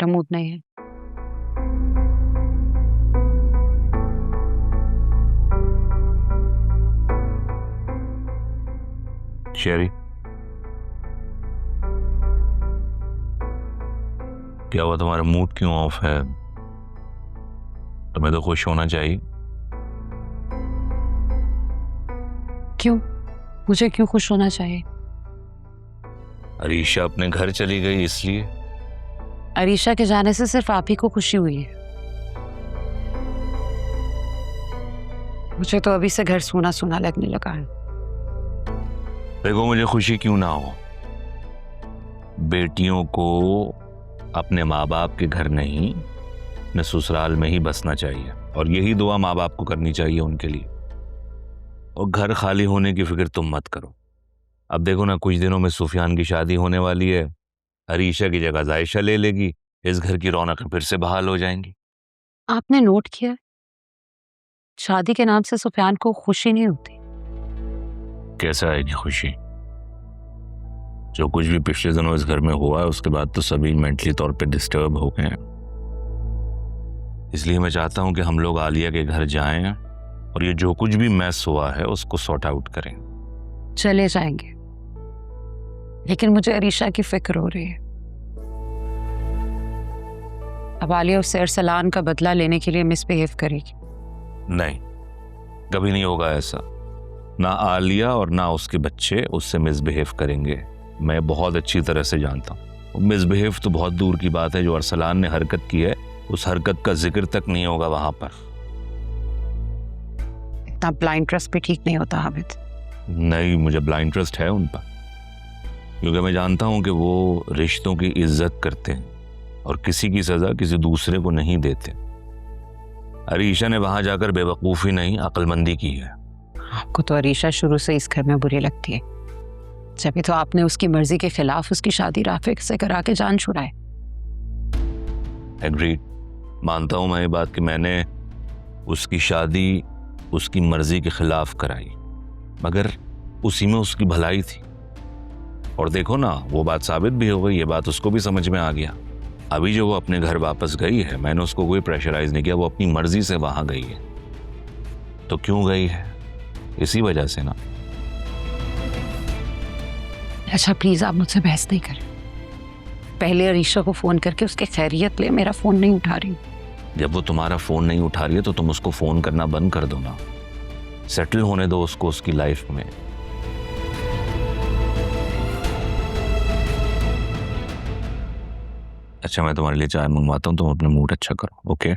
मेरा मूड नहीं है। शेरी, क्या हुआ? तुम्हारा मूड क्यों ऑफ है? तुम्हें तो खुश होना चाहिए। क्यों? मुझे क्यों खुश होना चाहिए? अरीशा अपने घर चली गई इसलिए। अरीशा के जाने से सिर्फ आप ही को खुशी हुई है। मुझे तो अभी से घर सूना सूना लगने लगा है। देखो, मुझे खुशी क्यों ना हो, बेटियों को अपने माँ बाप के घर नहीं, अपने ससुराल में ही बसना चाहिए, और यही दुआ माँ बाप को करनी चाहिए उनके लिए। और घर खाली होने की फिक्र तुम मत करो। अब देखो ना, कुछ दिनों में सुफियान की शादी होने वाली है, अरीशा की जगह जायशा ले लेगी, इस घर की रौनक फिर से बहाल हो जाएंगी। आपने नोट किया, शादी के नाम से सुफियान को खुशी नहीं होती। कैसा आएगी खुशी? जो कुछ भी पिछले दिनों इस घर में हुआ है, उसके बाद तो सभी मेंटली तौर पे डिस्टर्ब हो गए हैं। इसलिए मैं चाहता हूं कि हम लोग आलिया के घर जाएं और ये जो कुछ भी मैस हुआ है उसको सॉर्ट आउट करें। चले जाएंगे, लेकिन मुझे अरीशा की फिक्र हो रही है। अब आलिया उससे अरसलान का बदला लेने के लिए मिसबिहेव करेगी। नहीं, कभी नहीं होगा ऐसा। ना आलिया और ना उसके बच्चे उससे मिसबिहेव करेंगे। मैं बहुत अच्छी तरह से जानता हूँ। मिसबिहेव तो बहुत दूर की बात है, जो अरसलान ने हरकत की है उस हरकत का जिक्र तक नहीं होगा वहां पर। इतना ब्लाइंड ट्रस्ट भी ठीक नहीं होता हामिद। नहीं, मुझे ब्लाइंड ट्रस्ट है उन पर, क्योंकि मैं जानता हूं कि वो रिश्तों की इज्जत करते हैं और किसी की सजा किसी दूसरे को नहीं देते। अरीशा ने वहां जाकर बेवकूफ़ी नहीं, अक्लमंदी की है। आपको तो अरीशा शुरू से इस घर में बुरी लगती है, जब तो आपने उसकी मर्जी के खिलाफ उसकी शादी राफिक से करा के जान छुड़ाए। एग्रीड, मानता हूं मैं ये बात कि मैंने उसकी शादी उसकी मर्जी के खिलाफ कराई, मगर उसी में उसकी भलाई थी। और देखो ना, वो बात साबित भी हो गई, ये बात उसको भी समझ में आ गया। अभी जो वो अपने घर वापस गई है, मैंने उसको कोई प्रेशराइज नहीं किया, वो अपनी मर्जी से वहां गई है। तो क्यों गई है? इसी वजह से ना। अच्छा प्लीज आप मुझसे बहस नहीं करें। पहले अरीशा को फोन करके उसके खैरियत ले, मेरा फोन नहीं उठा रही। जब वो तुम्हारा फोन नहीं उठा रही है तो तुम उसको फोन करना बंद कर दो ना। सेटल होने दो उसको उसकी लाइफ में। अच्छा, मैं तुम्हारे लिए चाय मंगवाता हूँ, तुम अपना मूड अच्छा करो। ओके?